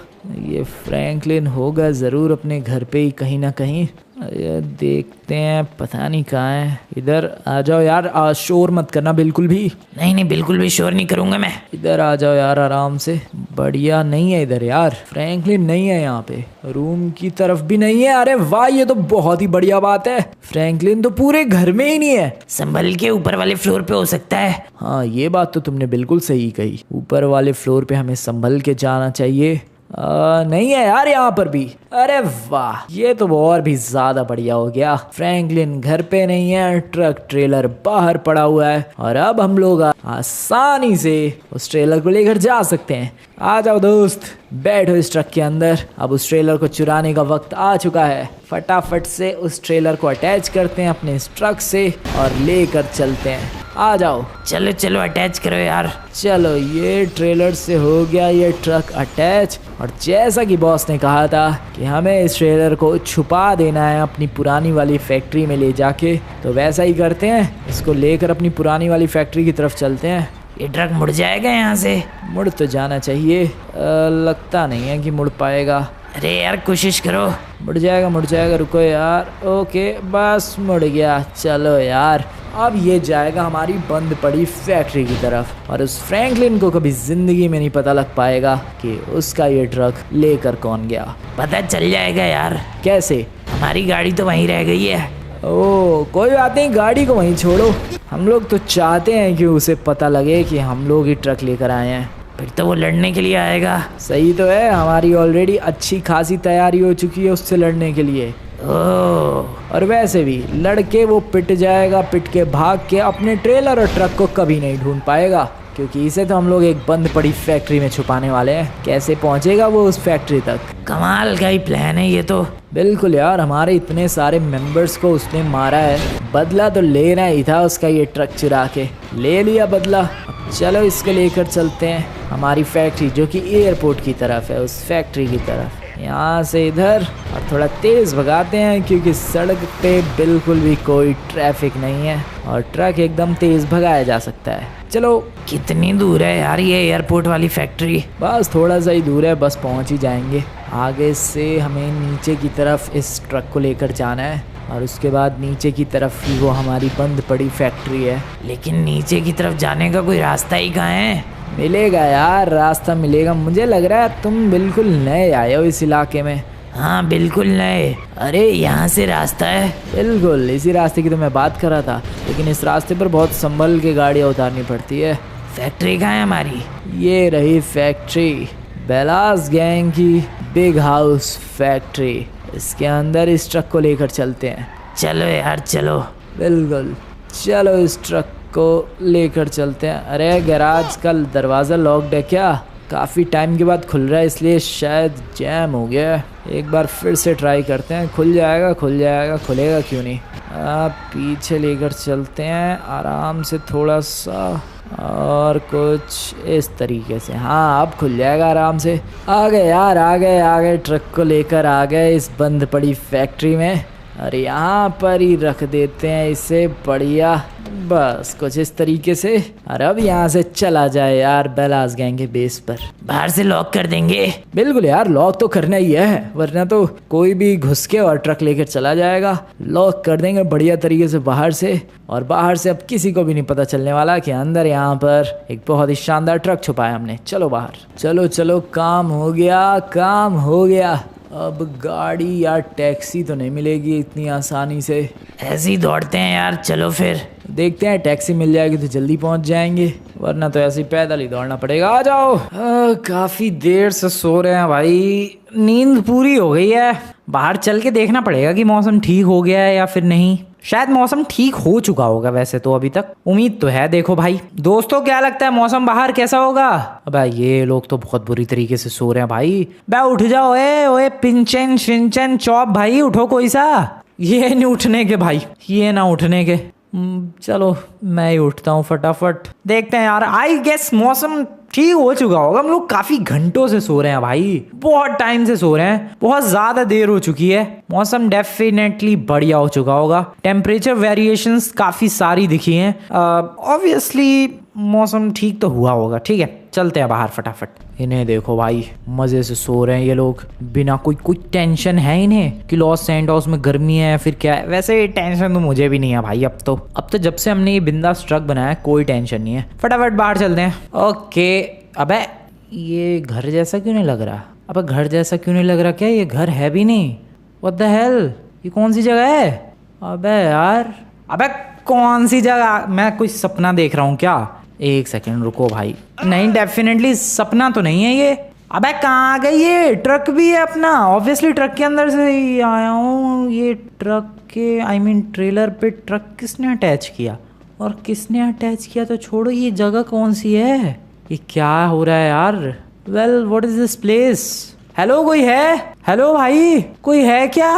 ये फ्रैंकलिन होगा ज़रूर अपने घर पे ही कहीं ना कहीं। ये देखते हैं, पता नहीं कहाँ है। इधर आ जाओ यार, शोर मत करना बिल्कुल भी। नहीं बिल्कुल भी शोर नहीं करूँगा मैं। इधर आ जाओ यार आराम से। बढ़िया नहीं है इधर यार, फ्रैंकलिन नहीं है यहाँ पे, रूम की तरफ भी नहीं है। अरे वाह, ये तो बहुत ही बढ़िया बात है, फ्रैंकलिन तो पूरे घर में ही नहीं है। संभल के ऊपर वाले फ्लोर पे हो सकता है। हाँ, ये बात तो तुमने बिल्कुल सही कही, ऊपर वाले फ्लोर पे हमें संभल के जाना चाहिए। नहीं है यार यहाँ पर भी। अरे वाह, ये तो और भी ज्यादा बढ़िया हो गया। फ्रैंकलिन घर पे नहीं है, ट्रक ट्रेलर बाहर पड़ा हुआ है और अब हम लोग आसानी से उस ट्रेलर को लेकर जा सकते हैं। आ जाओ दोस्त, बैठो इस ट्रक के अंदर। अब उस ट्रेलर को चुराने का वक्त आ चुका है। फटाफट से उस ट्रेलर को अटैच करते हैं अपने इस ट्रक से और लेकर चलते हैं। आ जाओ। चलो चलो अटैच करो यार। चलो, ये ट्रेलर से हो गया ये ट्रक अटैच। और जैसा कि बॉस ने कहा था कि हमें इस ट्रेलर को छुपा देना है अपनी पुरानी वाली फैक्ट्री में ले जाके, तो वैसा ही करते हैं। इसको लेकर अपनी पुरानी वाली फैक्ट्री की तरफ चलते हैं। ये ट्रक मुड़ जाएगा यहाँ से? मुड़ तो जाना चाहिए, लगता नहीं है कि मुड़ पाएगा। अरे यार कोशिश करो। मुड़ जाएगा, रुको यार। ओके, बस मुड़ गया। चलो यार, अब ये जाएगा हमारी बंद पड़ी फैक्ट्री की तरफ और उस फ्रैंकलिन को कभी जिंदगी में नहीं पता लग पाएगा कि उसका ये ट्रक लेकर कौन गया। पता चल जाएगा यार। कैसे? हमारी गाड़ी तो वहीं रह गई है। ओह, कोई बात नहीं, गाड़ी को वहीं छोड़ो। हम लोग तो चाहते हैं कि उसे पता लगे कि हम लोग ही ट्रक लेकर आए हैं। फिर तो वो लड़ने के लिए आएगा। सही तो है, हमारी ऑलरेडी अच्छी खासी तैयारी हो चुकी है उससे लड़ने के लिए। ओह, और वैसे भी लड़के वो पिट जाएगा, पिट के भाग के अपने ट्रेलर और ट्रक को कभी नहीं ढूंढ पाएगा, क्योंकि इसे तो हम लोग एक बंद पड़ी फैक्ट्री में छुपाने वाले हैं। कैसे पहुंचेगा वो उस फैक्ट्री तक? कमाल का ही प्लान है ये तो। बिल्कुल यार, हमारे इतने सारे मेंबर्स को उसने मारा है, बदला तो लेना ही था उसका। ये ट्रक चुरा के ले लिया बदला। चलो इसको लेकर चलते हैं हमारी फैक्ट्री, जो कि एयरपोर्ट की तरफ है, उस फैक्ट्री की तरफ। यहाँ से इधर और थोड़ा तेज़ भगाते हैं क्योंकि सड़क पे बिल्कुल भी कोई ट्रैफिक नहीं है और ट्रक एकदम तेज़ भगाया जा सकता है। चलो। कितनी दूर है यार ये एयरपोर्ट वाली फैक्ट्री? बस थोड़ा सा ही दूर है, बस पहुँच ही जाएंगे। आगे से हमें नीचे की तरफ इस ट्रक को लेकर जाना है और उसके बाद नीचे की तरफ ही वो हमारी बंद पड़ी फैक्ट्री है। लेकिन नीचे की तरफ जाने का कोई रास्ता ही कहाँ है? मिलेगा यार, रास्ता मिलेगा। मुझे लग रहा है तुम बिल्कुल नए आए हो इस इलाके में। हाँ बिल्कुल नए। अरे यहाँ से रास्ता है? बिल्कुल, इसी रास्ते की तो मैं बात कर रहा था, लेकिन इस रास्ते पर बहुत संभल के गाड़ियाँ उतारनी पड़ती है। फैक्ट्री कहाँ है हमारी? ये रही फैक्ट्री, बेलास गैंग की बिग हाउस फैक्ट्री। इसके अंदर इस ट्रक को लेकर चलते हैं। चलो यार चलो। बिल्कुल, चलो इस ट्रक को लेकर चलते हैं। अरे गैराज का दरवाज़ा लॉक्ड है क्या? काफ़ी टाइम के बाद खुल रहा है, इसलिए शायद जैम हो गया है। एक बार फिर से ट्राई करते हैं। खुल जाएगा, खुलेगा क्यों नहीं। पीछे लेकर चलते हैं आराम से, थोड़ा सा और कुछ इस तरीके से। हाँ, अब खुल जाएगा आराम से। आ गए यार, आ गए ट्रक को लेकर आ गए इस बंद पड़ी फैक्ट्री में। और यहाँ पर ही रख देते हैं इसे, बढ़िया, बस कुछ इस तरीके से। और अब यहाँ से चला जाए यार बेलास गैंग के बेस पर। बाहर से लॉक कर देंगे? बिल्कुल यार, लॉक तो करना ही है, वरना तो कोई भी घुस के और ट्रक लेकर चला जाएगा। लॉक कर देंगे बढ़िया तरीके से बाहर से, और बाहर से अब किसी को भी नहीं पता चलने वाला कि अंदर यहाँ पर एक बहुत ही शानदार ट्रक छुपाया हमने। चलो बाहर, चलो, काम हो गया। अब गाड़ी या टैक्सी तो नहीं मिलेगी इतनी आसानी से। ऐसे ही दौड़ते हैं यार, चलो फिर देखते हैं, टैक्सी मिल जाएगी तो जल्दी पहुंच जाएंगे, वरना तो ऐसे ही पैदल ही दौड़ना पड़ेगा। आ जाओ। काफी देर से सो रहे हैं भाई, नींद पूरी हो गई है। बाहर चल के देखना पड़ेगा कि मौसम ठीक हो गया है या फिर नहीं। शायद मौसम ठीक हो चुका होगा वैसे तो, अभी तक उम्मीद तो है। देखो भाई दोस्तों, क्या लगता है मौसम बाहर कैसा होगा? अबे ये लोग तो बहुत बुरी तरीके से सो रहे हैं भाई। बे उठ जाओ, ओए पिंचन शिंचन चौप भाई, उठो कोई सा। ये नहीं उठने के भाई, ये ना उठने के। चलो मैं ही उठता हूँ फटाफट। देखते हैं यार। आई गेस मौसम ठीक हो चुका होगा। हम लोग काफी घंटों से सो रहे हैं भाई, बहुत टाइम से सो रहे हैं, बहुत ज्यादा देर हो चुकी है। मौसम डेफिनेटली बढ़िया हो चुका होगा। टेम्परेचर वेरिएशंस काफी सारी दिखी हैं। ऑब्वियसली मौसम ठीक तो हुआ होगा। ठीक है, चलते हैं बाहर फटाफट। इन्हें देखो भाई, मजे से सो रहे हैं ये लोग, बिना कोई टेंशन है इन्हें कि लॉस सैंटोस में गर्मी है फिर क्या है। वैसे टेंशन तो मुझे भी नहीं है भाई। अब तो जब से हमने ये बिंदास ट्रक बनाया कोई टेंशन नहीं है। फटाफट बाहर चलते हैं। ओके। अबे ये घर जैसा क्यों नहीं लग रहा? अबे घर जैसा क्यों नहीं लग रहा? क्या ये घर है भी नहीं? व्हाट द हेल, ये कौन सी जगह है? अबे यार, अबे कौन सी जगह? मैं कोई सपना देख रहा हूँ क्या? एक सेकंड रुको भाई। नहीं, डेफिनेटली सपना तो नहीं है ये। अबे कहाँ आ गई ये? ट्रक भी है अपना। ऑब्वियसली ट्रक के अंदर से ही आया हूँ। ये ट्रक के ट्रेलर पे ट्रक किसने अटैच किया? और किसने अटैच किया तो छोड़ो, ये जगह कौन सी है? ये क्या हो रहा है यार? Well, what is this place? Hello, कोई है? हेलो भाई, कोई है क्या?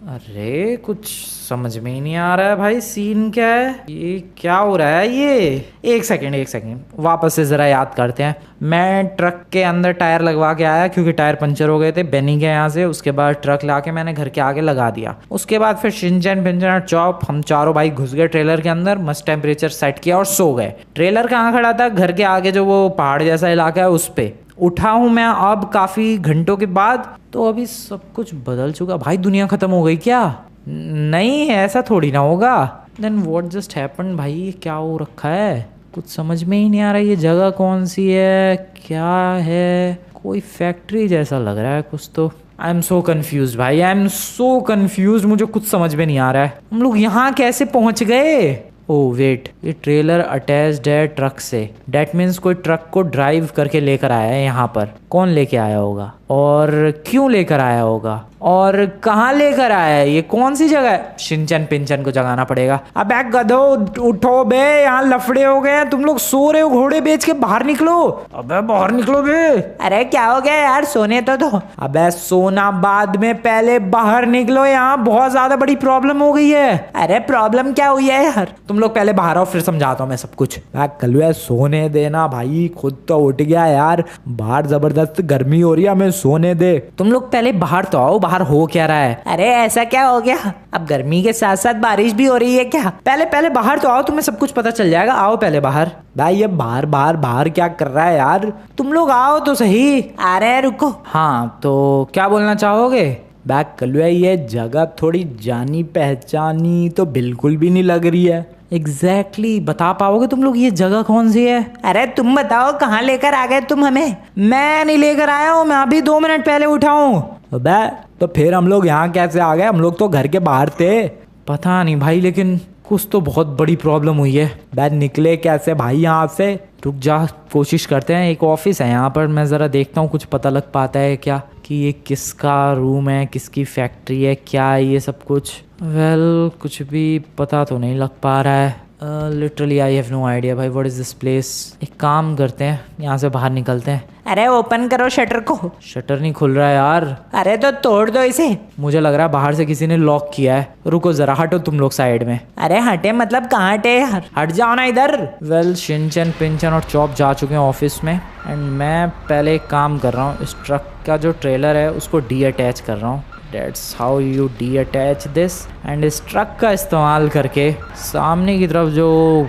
अरे कुछ समझ में ही नहीं आ रहा है भाई, सीन क्या है? ये क्या हो रहा है ये? एक सेकेंड वापस से जरा याद करते हैं। मैं ट्रक के अंदर टायर लगवा के आया क्योंकि टायर पंचर हो गए थे बेनी के यहाँ से। उसके बाद ट्रक लाके मैंने घर के आगे लगा दिया। उसके बाद फिर शिनचैन पिंचन और चॉप, हम चारों भाई घुस गए ट्रेलर के अंदर, मस्त टेम्परेचर सेट किया और सो गए। ट्रेलर कहाँ खड़ा था? घर के आगे जो वो पहाड़ जैसा इलाका है उस पे उठा हूँ मैं अब काफी घंटों के बाद। तो अभी सब कुछ बदल चुका भाई, दुनिया खत्म हो गई क्या? नहीं, ऐसा थोड़ी ना होगा। देन व्हाट जस्ट हैपेंड भाई? ये क्या हो रखा है? कुछ समझ में ही नहीं आ रहा। ये जगह कौन सी है? क्या है? कोई फैक्ट्री जैसा लग रहा है कुछ तो। आई एम सो कन्फ्यूज भाई, आई एम सो कन्फ्यूज। मुझे कुछ समझ में नहीं आ रहा है। हम लोग यहाँ कैसे पहुंच गए? ओह वेट, ये ट्रेलर अटैच्ड है ट्रक से। डेट मीन्स कोई ट्रक को ड्राइव करके लेकर आया है यहाँ पर। कौन लेके आया होगा और क्यों लेकर आया होगा और कहाँ लेकर आया है? ये कौन सी जगह है? शिनचैन पिंचन को जगाना पड़ेगा। अबे गधो, उठो बे, यहाँ लफड़े हो गए हैं। तुम लोग सो रहे हो, घोड़े बेच के बाहर निकलो। अबे बाहर निकलो बे। अरे क्या हो गया यार? सोने तो दो। अबे सोना बाद में, पहले बाहर निकलो। यहाँ बहुत ज्यादा बड़ी प्रॉब्लम हो गई है। अरे प्रॉब्लम क्या हुई है यार? तुम लोग पहले बाहर आओ, फिर समझाता हूँ मैं सब कुछ। कलुआ सोने देना भाई, खुद तो उठ गया यार। बाहर जबरदस्त गर्मी हो रही है, हमें सोने दे। तुम लोग पहले बाहर तो आओ, बाहर हो क्या रहा है? अरे ऐसा क्या हो गया? अब गर्मी के साथ साथ बारिश भी हो रही है क्या? पहले बाहर तो आओ, तुम्हें सब कुछ पता चल जाएगा। आओ पहले बाहर। भाई ये बाहर क्या कर रहा है यार? तुम लोग आओ तो सही। अरे रुको। हाँ तो क्या बोलना चाहोगे? बैक कलुआ, ये जगह थोड़ी जानी पहचानी तो बिल्कुल भी नहीं लग रही है। एग्जैक्टली बता पाओगे तुम लोग ये जगह कौन सी है? अरे तुम बताओ, कहाँ लेकर आ गए तुम हमें? मैं नहीं लेकर आया हूँ, मैं अभी 2 मिनट पहले उठा हूँ। अबे तो फिर हम लोग यहाँ कैसे आ गए? हम लोग तो घर के बाहर थे। पता नहीं भाई, लेकिन कुछ तो बहुत बड़ी प्रॉब्लम हुई है। बैठ निकले कैसे भाई यहाँ से? रुक जा, कोशिश करते हैं। एक ऑफिस है यहाँ पर, मैं ज़रा देखता हूँ कुछ पता लग पाता है क्या कि ये किसका रूम है, किसकी फैक्ट्री है, क्या है ये सब कुछ। वेल कुछ भी पता तो नहीं लग पा रहा है। Literally I have no idea भाई, व्हाट इज दिस प्लेस। एक काम करते हैं, यहाँ से बाहर निकलते हैं। अरे ओपन करो शटर को। शटर नहीं खुल रहा है यार। अरे तो तोड़ दो इसे। मुझे लग रहा है बाहर से किसी ने लॉक किया है। रुको जरा, हटो तुम लोग साइड में। अरे हटे मतलब कहाँ हटे यार? हट जाओ ना इधर। वेल शिनचैन पिंचन और चॉप जा चुके हैं ऑफिस में एंड मैं पहले एक काम कर रहा हूँ। इस ट्रक का जो ट्रेलर है उसको डी अटैच कर रहा हूँ। That's how you de-attach this। And इस ट्रक का इस्तेमाल करके सामने की तरफ जो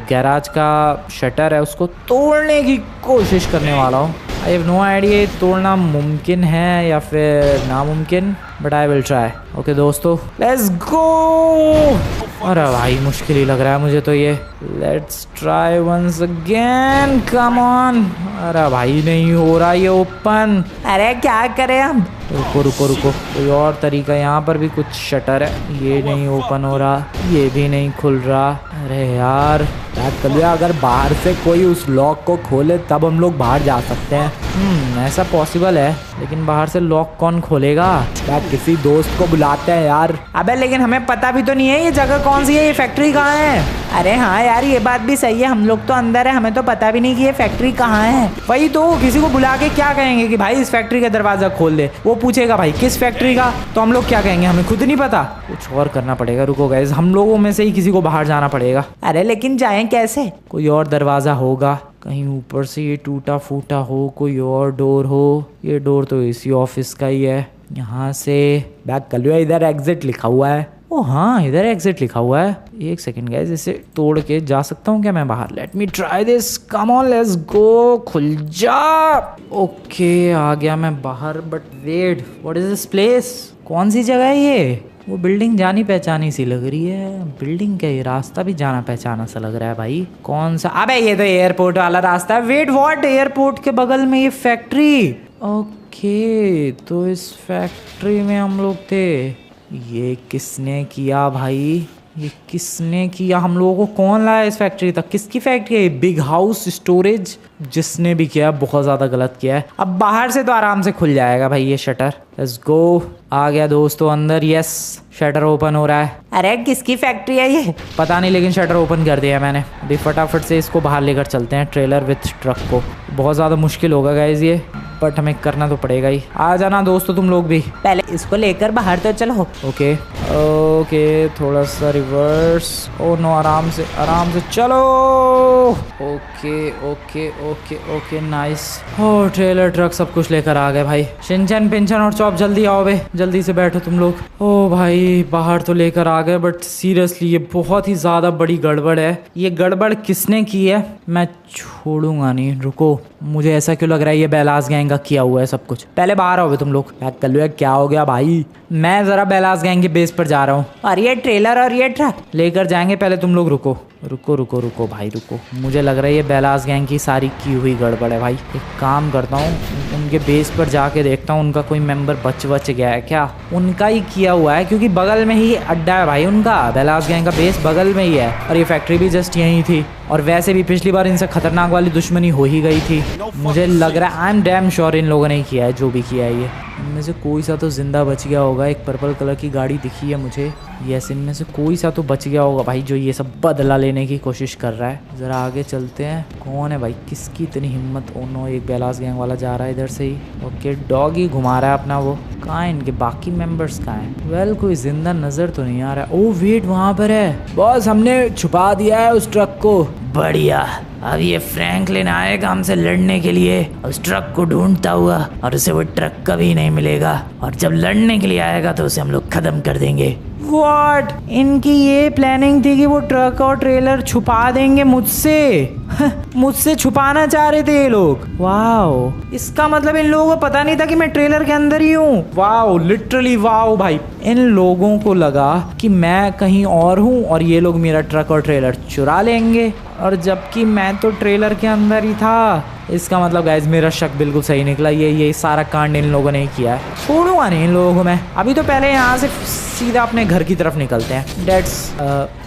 गैराज का शटर है उसको तोड़ने की कोशिश करने वाला हूँ। आई हैव नो आइडिया तोड़ना मुमकिन है या फिर नामुमकिन, but I will try. Okay दोस्तों, लेट्स गो। अरे भाई मुश्किल ही लग रहा है मुझे तो ये। Let's try once again, come on. अरे भाई नहीं हो रहा ये ओपन। अरे क्या करें हम? रुको, कोई और तरीका। यहाँ पर भी कुछ शटर है, ये नहीं ओपन हो रहा, ये भी नहीं खुल रहा। अरे यार अगर बाहर से कोई उस लॉक को खोले तब हम लोग बाहर जा सकते हैं। ऐसा पॉसिबल है, लेकिन बाहर से लॉक कौन खोलेगा? क्या किसी दोस्त को बुलाते हैं यार। अबे लेकिन हमें पता भी तो नहीं है ये जगह कौन सी है, ये फैक्ट्री कहाँ है। अरे हाँ यार, ये बात भी सही है, हम लोग तो अंदर है, हमें तो पता भी नहीं कि ये फैक्ट्री कहाँ है। वही तो, किसी को बुला के क्या कहेंगे कि भाई इस फैक्ट्री का दरवाजा खोल दे। वो पूछेगा भाई किस फैक्ट्री का, तो हम लोग क्या कहेंगे? हमें खुद नहीं पता। कुछ और करना पड़ेगा। रुको गाइस, हम लोगों में से ही किसी को बाहर जाना पड़ेगा। पड़ेगा। अरे लेकिन जाएं कैसे? कोई और दरवाजा होगा, कहीं ऊपर से ये टूटा फूटा हो, कोई और डोर हो। ये डोर तो इसी ऑफिस का ही है। यहाँ से बैक कर लिया, इधर एग्जिट लिखा हुआ है। ओ हाँ, इधर एग्जिट लिखा हुआ है। एक सेकंड गाइस, इसे तोड़ के जा सकता हूँ क्या मैं बाहर? Let me try this, come on let's go, खुल जा। ओके आ गया मैं बाहर, but wait, what is this place? कौन सी जगह है ये? वो बिल्डिंग जानी पहचानी सी लग रही है। बिल्डिंग क्या, ये रास्ता भी जाना पहचाना सा लग रहा है भाई। कौन सा? अबे ये तो एयरपोर्ट वाला रास्ता है। Wait what? एयरपोर्ट के बगल में ये फैक्ट्री? ओके, तो इस फैक्ट्री में हम लोग थे। ये किसने किया भाई? ये किसने किया? हम लोगों को कौन लाया इस फैक्ट्री तक? किसकी फैक्ट्री है? Big house storage. जिसने भी किया बहुत ज़्यादा गलत किया है। अब बाहर से तो आराम से खुल जाएगा भाई ये शटर। Let's go. आ गया दोस्तों अंदर। यस, शटर ओपन हो रहा है। अरे किसकी फैक्ट्री है ये? पता नहीं, लेकिन शटर ओपन कर दिया मैंने। अभी फटाफट से इसको बाहर लेकर चलते हैं, ट्रेलर विथ ट्रक को। बहुत ज़्यादा मुश्किल होगा गाइज ये, बट हमें करना तो पड़ेगा ही। आ जाना दोस्तों तुम लोग भी। पहले इसको लेकर बाहर तो चलो। ओके ओके, थोड़ा सा रिवर्स। ओ नो, आराम से चलो। Okay okay okay okay, nice. ओ ट्रेलर ट्रक सब कुछ लेकर आ गए भाई। शिनचैन पिंचन और चॉप जल्दी आओ बे, जल्दी से बैठो तुम लोग। ओ भाई बाहर तो लेकर आ गए, बट सीरियसली ये बहुत ही ज़्यादा बड़ी गड़बड़ है। ये गड़बड़ किसने की है मैं छोड़ूंगा नहीं। रुको, मुझे ऐसा क्यों लग रहा है ये बेलास गैंग का किया हुआ है सब कुछ। पहले बाहर आओगे तुम लोग। बैक कर लो। क्या हो गया भाई? मैं जरा बेलास गैंग के बेस पर जा रहा हूँ, और ये ट्रेलर और ये ट्रक लेकर जाएंगे। पहले तुम लोग रुको रुको रुको रुको भाई रुको। मुझे लग रहा है ये बेलास गैंग की सारी की हुई गड़बड़ है भाई। एक काम करता हूँ, उनके बेस पर जाके देखता हूँ उनका कोई मेंबर बच गया है क्या। उनका ही किया हुआ है, क्योंकि बगल में ही अड्डा है भाई उनका। बेलास गैंग का बेस बगल में ही है, और ये फैक्ट्री भी जस्ट यहीं थी। और वैसे भी पिछली बार इनसे खतरनाक वाली दुश्मनी हो ही गई थी। मुझे लग रहा है, I am damn sure in लोगों ने ही किया है जो भी किया है ये। इनमें से कोई सा तो जिंदा बच गया होगा। एक पर्पल कलर की गाड़ी दिखी है मुझे। यस, इनमें से कोई सा तो बच गया होगा भाई, जो ये सब बदला लेने की कोशिश कर रहा है। ज़रा आगे चलते हैं। कौन है भाई? किसकी इतनी हिम्मत? ओ नो, एक बेलास गैंग वाला जा रहा है इधर से ही। ओके, डॉग ही घुमा रहा है अपना वो। कहाँ है इनके बाकी मेंबर्स? कहाँ हैं? वेल, कोई जिंदा नज़र तो नहीं आ रहा है। ओ वेट, वहाँ पर है बॉस, हमने छुपा दिया है उस ट्रक को। बढ़िया, अब ये फ्रैंकलिन आएगा हमसे लड़ने के लिए उस ट्रक को ढूंढता हुआ, और उसे वो ट्रक कभी नहीं मिलेगा। और जब लड़ने के लिए आएगा तो उसे हम लोग खत्म कर देंगे। व्हाट? इनकी ये प्लानिंग थी कि वो ट्रक और ट्रेलर छुपा देंगे मुझसे। मुझसे छुपाना चाह रहे थे ये लोग। वाओ, इसका मतलब इन लोगों को पता नहीं था कि मैं ट्रेलर के अंदर ही हूँ। वाओ, लिटरली वाओ भाई। इन लोगों को लगा कि मैं कहीं और हूँ और ये लोग मेरा ट्रक और ट्रेलर चुरा लेंगे, और जबकि मैं तो ट्रेलर के अंदर ही था। इसका मतलब गाइज मेरा शक बिल्कुल सही निकला। ये सारा कांड इन लोगों ने ही किया है। छोड़ूंगा नहीं इन लोगों को मैं। अभी तो पहले यहाँ से सीधा अपने घर की तरफ निकलते हैं। Dates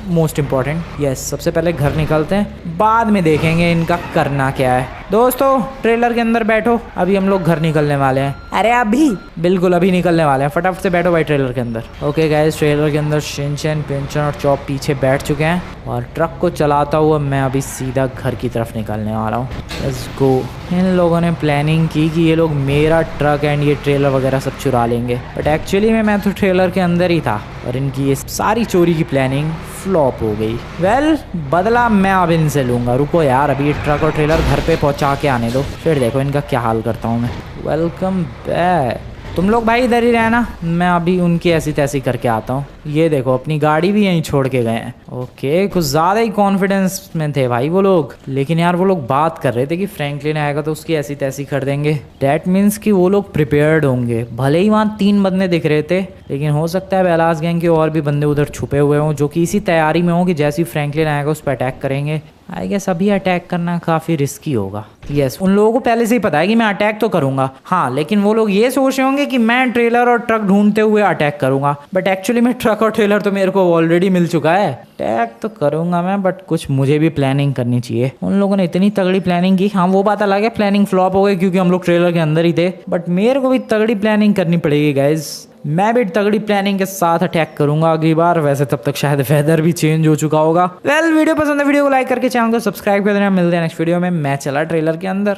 most important. यस, सबसे पहले घर निकलते हैं, बाद में देखेंगे इनका करना क्या है। दोस्तों ट्रेलर के अंदर बैठो, अभी हम लोग घर निकलने वाले हैं। अरे अभी? बिल्कुल अभी निकलने वाले हैं। फटाफट से बैठो भाई ट्रेलर के अंदर। ओके गाइस, ट्रेलर के अंदर शिनचैन पिंचन और चॉप पीछे बैठ चुके हैं, और ट्रक को चलाता हुआ मैं अभी सीधा घर की तरफ निकलने वाला हूँ। Let's go. इन लोगों ने प्लानिंग की कि ये लोग मेरा ट्रक एंड ये ट्रेलर वगैरह सब चुरा लेंगे, बट एक्चुअली मैं तो ट्रेलर के अंदर ही था, और इनकी ये सारी चोरी की प्लानिंग फ्लॉप हो गई। वेल, बदला मैं अब इनसे लूँगा। रुको यार, अभी ये ट्रक और ट्रेलर घर पे पहुँचा के आने दो, फिर देखो इनका क्या हाल करता हूँ मैं। Welcome back. तुम लोग भाई इधर ही रहना, मैं अभी उनकी ऐसी तैसी करके आता हूँ। ये देखो अपनी गाड़ी भी यहीं छोड़ के गए हैं। ओके, कुछ ज़्यादा ही कॉन्फिडेंस में थे भाई वो लोग, लेकिन यार वो लोग बात कर रहे थे कि फ्रैंकलिन आएगा तो उसकी ऐसी तैसी कर देंगे। डैट मीन्स कि वो लोग प्रिपेयर्ड होंगे। भले ही वहाँ 3 बंदे दिख रहे थे, लेकिन हो सकता है बेलास गैंग के और भी बंदे उधर छुपे हुए हों, जो कि इसी तैयारी में हों कि जैसे ही फ्रैंकलिन आएगा उस पर अटैक करेंगे। आई गेस अभी अटैक करना काफ़ी रिस्की होगा। यस, उन लोगों को पहले से ही पता है कि मैं अटैक तो करूंगा, हाँ, लेकिन वो लोग ये सोच रहे होंगे कि मैं ट्रेलर और ट्रक ढूंढते हुए अटैक करूंगा, बट एक्चुअली में ट्रक और ट्रेलर तो मेरे को ऑलरेडी मिल चुका है। अटैक तो करूंगा मैं, बट कुछ मुझे भी प्लानिंग करनी चाहिए। उन लोगों ने इतनी तगड़ी प्लानिंग की, हाँ वो बात अलग है, प्लानिंग फ्लॉप हो गई क्योंकि हम लोग ट्रेलर के अंदर ही थे, बट मेरे को भी तगड़ी प्लानिंग करनी पड़ेगी गाइज। मैं भी तगड़ी प्लानिंग के साथ अटैक करूंगा अगली बार। वैसे तब तक शायद वेदर भी चेंज हो चुका होगा। वेल, वीडियो पसंद है वीडियो को लाइक करके चैनल को सब्सक्राइब कर देना। मिलते हैं नेक्स्ट वीडियो में। मैं चला ट्रेलर के अंदर।